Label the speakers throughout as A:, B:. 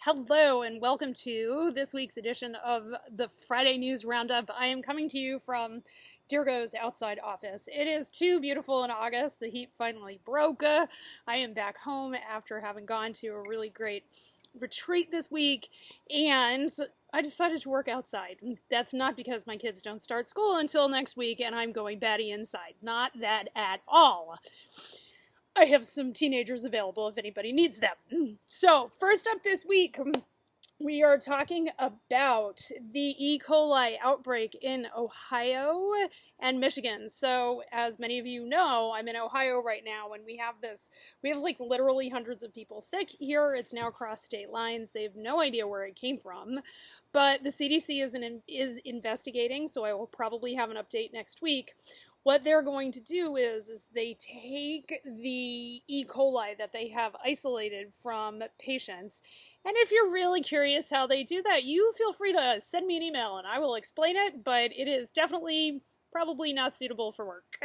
A: Hello and welcome to this week's edition of the Friday News Roundup. I am coming to you from Dirgo's outside office. It is too beautiful in August. The heat finally broke. I am back home after having gone to a really great retreat this week, and I decided to work outside. That's not because my kids don't start school until next week and I'm going batty inside. Not that at all. I have some teenagers available if anybody needs them. So, first up this week, we are talking about the E. coli outbreak in Ohio and Michigan. So, as many of you know, I'm in Ohio right now, and we have like literally hundreds of people sick here. It's now across state lines. They have no idea where it came from. But the CDC is investigating, so I will probably have an update next week. What they're going to do is they take the E. coli that they have isolated from patients, and if you're really curious how they do that, you feel free to send me an email and I will explain it, but it is definitely probably not suitable for work.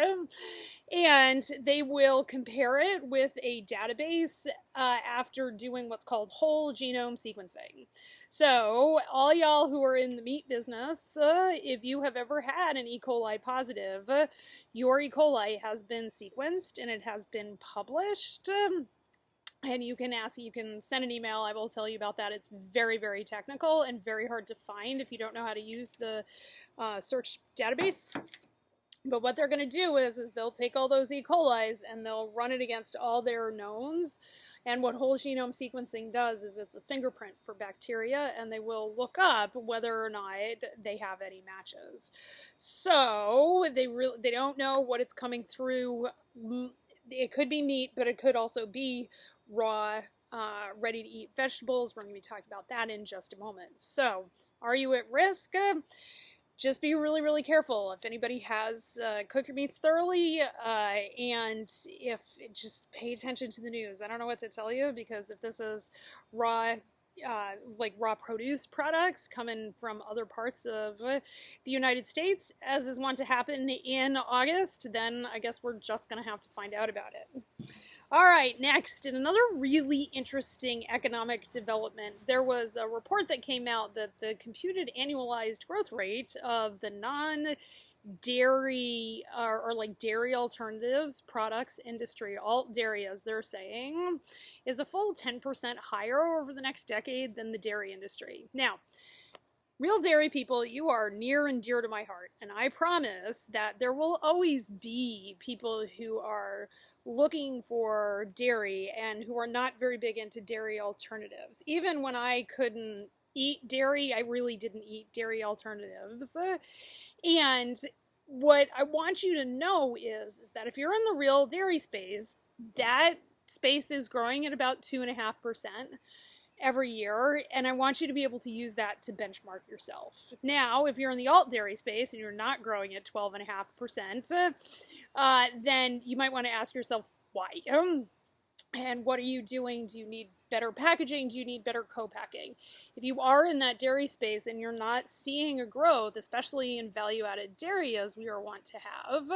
A: And they will compare it with a database after doing what's called whole genome sequencing. So, all y'all who are in the meat business, if you have ever had an E. coli positive, your E. coli has been sequenced and it has been published. And you can send an email. I will tell you about that. It's very, very technical and very hard to find if you don't know how to use the search database. But what they're going to do is they'll take all those E. colis and they'll run it against all their knowns. And what whole genome sequencing does is it's a fingerprint for bacteria, and they will look up whether or not they have any matches. So they don't know what it's coming through. It could be meat, but it could also be raw, ready-to-eat vegetables. We're going to be talking about that in just a moment. So, are you at risk? Just be really, really careful. If anybody has, cook your meats thoroughly, and just pay attention to the news. I don't know what to tell you, because if this is raw produce products coming from other parts of the United States, as is wont to happen in August, then I guess we're just going to have to find out about it. All right, next, in another really interesting economic development, there was a report that came out that the computed annualized growth rate of the non-dairy or like dairy alternatives products industry, alt dairy as they're saying, is a full 10% higher over the next decade than the dairy industry. Now, real dairy people, you are near and dear to my heart, and I promise that there will always be people who are looking for dairy and who are not very big into dairy alternatives. Even when I couldn't eat dairy, I really didn't eat dairy alternatives. And what I want you to know is that if you're in the real dairy space, that space is growing at about 2.5% every year, and I want you to be able to use that to benchmark yourself. Now, if you're in the alt dairy space and you're not growing at 12.5%, then you might want to ask yourself why. And what are you doing? Do you need better packaging? Do you need better co-packing? If you are in that dairy space and you're not seeing a growth, especially in value-added dairy as we are wont to have,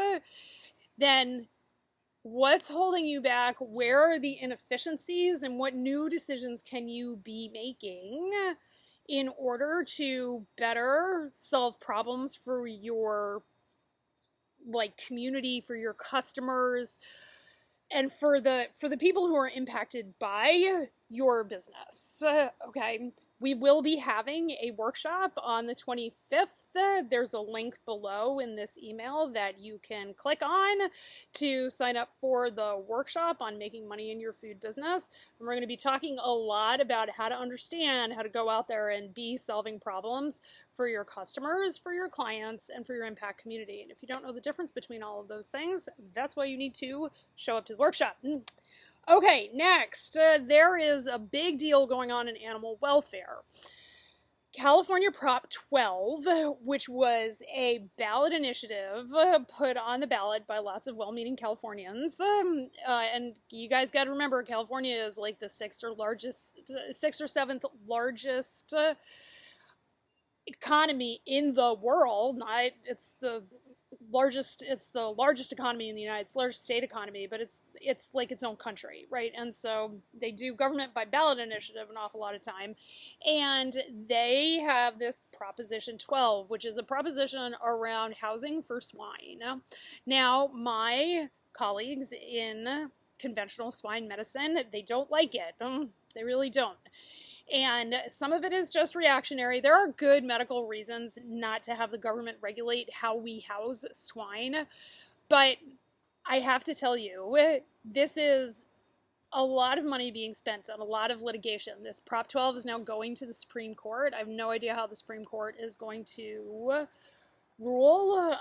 A: then what's holding you back? Where are the inefficiencies, and what new decisions can you be making in order to better solve problems for your community, for your customers, and for the people who are impacted by your business? Okay. We will be having a workshop on the 25th. There's a link below in this email that you can click on to sign up for the workshop on making money in your food business. And we're going to be talking a lot about how to understand how to go out there and be solving problems for your customers, for your clients, and for your impact community. And if you don't know the difference between all of those things, that's why you need to show up to the workshop. Okay, next, there is a big deal going on in animal welfare. California Prop 12, which was a ballot initiative put on the ballot by lots of well-meaning Californians, and you guys got to remember, California is like the sixth or seventh largest economy in the world. It's the it's the largest economy in the United States, largest state economy, but it's like its own country, right? And so they do government by ballot initiative an awful lot of time, and they have this Proposition 12, which is a proposition around housing for swine. Now, my colleagues in conventional swine medicine, they don't like it. They really don't. And some of it is just reactionary. There are good medical reasons not to have the government regulate how we house swine. But I have to tell you, this is a lot of money being spent on a lot of litigation. This Prop 12 is now going to the Supreme Court. I have no idea how the Supreme Court is going to rule.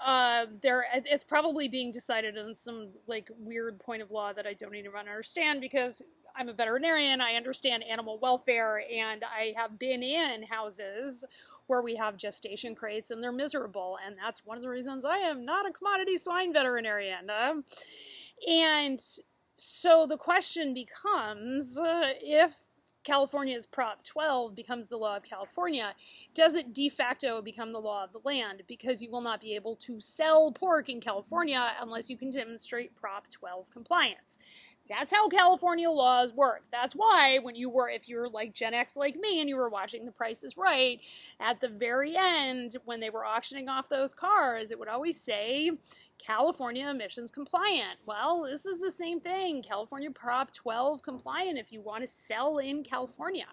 A: It's probably being decided on some like weird point of law that I don't even understand, because I'm a veterinarian, I understand animal welfare, and I have been in houses where we have gestation crates and they're miserable, and that's one of the reasons I am not a commodity swine veterinarian. And so the question becomes, if California's Prop 12 becomes the law of California, does it de facto become the law of the land? Because you will not be able to sell pork in California unless you can demonstrate Prop 12 compliance. That's how California laws work. That's why if you're like Gen X like me and you were watching The Price is Right, at the very end, when they were auctioning off those cars, it would always say, California emissions compliant. Well, this is the same thing. California Prop 12 compliant if you want to sell in California.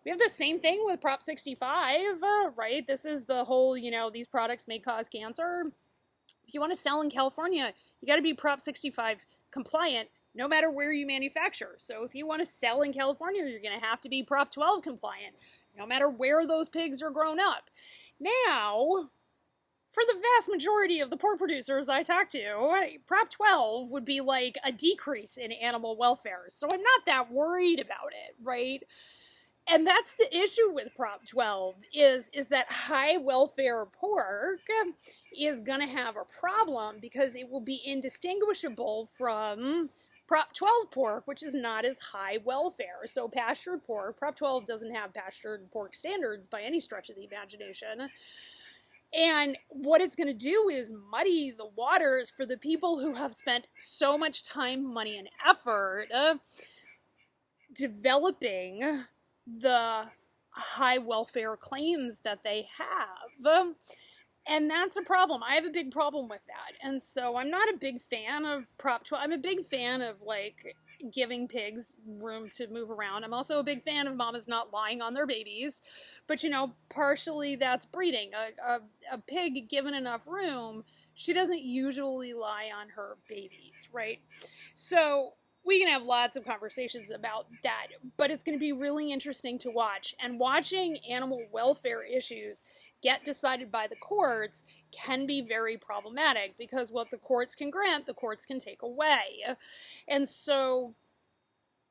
A: We have the same thing with Prop 65, right? This is the whole, these products may cause cancer. If you want to sell in California, you got to be Prop 65 compliant, no matter where you manufacture. So if you want to sell in California, you're going to have to be Prop 12 compliant, no matter where those pigs are grown up. Now, for the vast majority of the pork producers I talk to, Prop 12 would be like a decrease in animal welfare. So I'm not that worried about it, right? And that's the issue with Prop 12, is that high welfare pork is going to have a problem because it will be indistinguishable from Prop 12 pork, which is not as high welfare. So pastured pork, Prop 12 doesn't have pastured pork standards by any stretch of the imagination. And what it's going to do is muddy the waters for the people who have spent so much time, money, and effort developing the high welfare claims that they have. And that's a problem. I have a big problem with that. And so I'm not a big fan of Prop 12. I'm a big fan of, giving pigs room to move around. I'm also a big fan of mamas not lying on their babies. But, partially that's breeding. A pig given enough room, she doesn't usually lie on her babies, right? So we can have lots of conversations about that. But it's going to be really interesting to watch. And watching animal welfare issues get decided by the courts can be very problematic, because what the courts can grant, the courts can take away. And so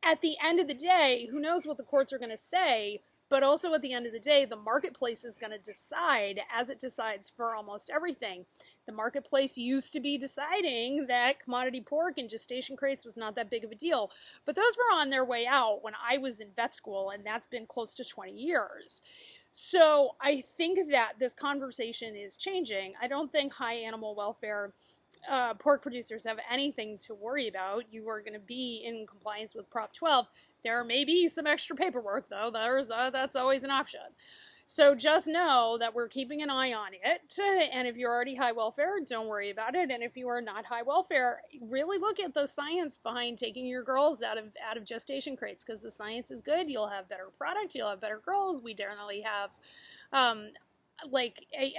A: at the end of the day, who knows what the courts are going to say, but also at the end of the day, the marketplace is going to decide, as it decides for almost everything. The marketplace used to be deciding that commodity pork and gestation crates was not that big of a deal, but those were on their way out when I was in vet school, and that's been close to 20 years. So I think that this conversation is changing. I don't think high animal welfare pork producers have anything to worry about. You are going to be in compliance with Prop 12. There may be some extra paperwork, though. That's always an option. So just know that we're keeping an eye on it. And if you're already high welfare, don't worry about it. And if you are not high welfare, really look at the science behind taking your girls out of gestation crates, because the science is good. You'll have better product. You'll have better girls. We definitely have,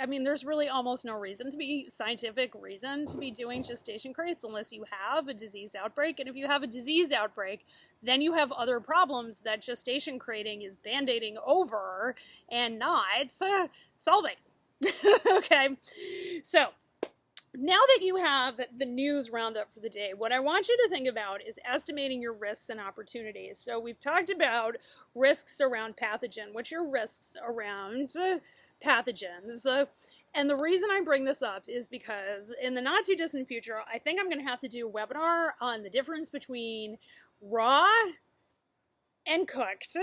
A: there's really almost no scientific reason to be doing gestation crates unless you have a disease outbreak. And if you have a disease outbreak, then you have other problems that gestation crating is band-aiding over and not solving. Okay, so now that you have the news roundup for the day, what I want you to think about is estimating your risks and opportunities. So we've talked about risks around pathogen. What's your risks around pathogens? And the reason I bring this up is because in the not too distant future, I think I'm going to have to do a webinar on the difference between raw and cooked,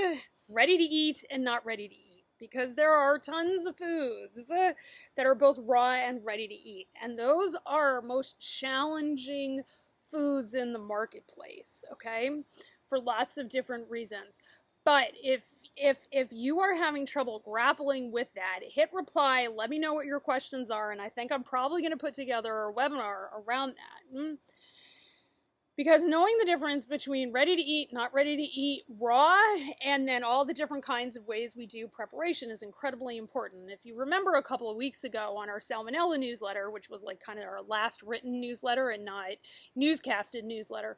A: ready to eat and not ready to eat. because there are tons of foods that are both raw and ready to eat. And those are most challenging foods in the marketplace, okay? For lots of different reasons. But if you are having trouble grappling with that, hit reply, let me know what your questions are, and I think I'm probably going to put together a webinar around that. Because knowing the difference between ready to eat, not ready to eat, raw, and then all the different kinds of ways we do preparation is incredibly important. If you remember a couple of weeks ago on our Salmonella newsletter, which was like kind of our last written newsletter and not newscasted newsletter,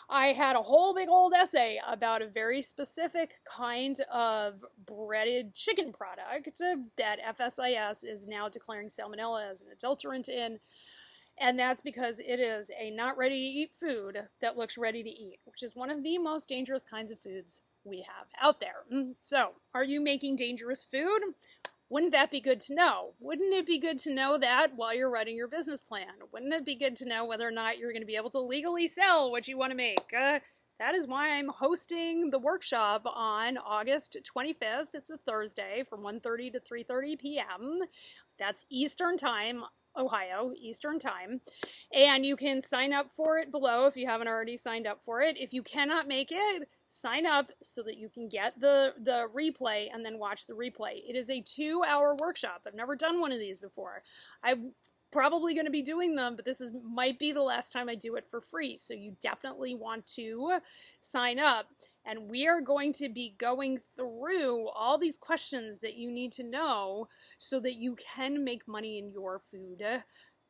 A: I had a whole big old essay about a very specific kind of breaded chicken product that FSIS is now declaring Salmonella as an adulterant in. And that's because it is a not ready to eat food that looks ready to eat, which is one of the most dangerous kinds of foods we have out there. So, are you making dangerous food? Wouldn't that be good to know? Wouldn't it be good to know that while you're writing your business plan? Wouldn't it be good to know whether or not you're going to be able to legally sell what you want to make? That is why I'm hosting the workshop on August 25th. It's a Thursday from 1:30 to 3:30 p.m. That's Eastern Time. Ohio, Eastern Time, and you can sign up for it below if you haven't already signed up for it. If you cannot make it, sign up so that you can get the replay and then watch the replay. It is a 2-hour workshop. I've never done one of these before. I'm probably going to be doing them, but might be the last time I do it for free, so you definitely want to sign up. And we are going to be going through all these questions that you need to know so that you can make money in your food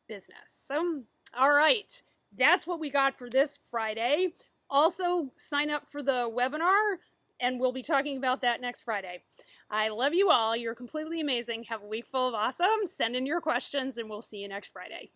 A: business. So, all right, that's what we got for this Friday. Also, sign up for the webinar, and we'll be talking about that next Friday. I love you all. You're completely amazing. Have a week full of awesome. Send in your questions, and we'll see you next Friday.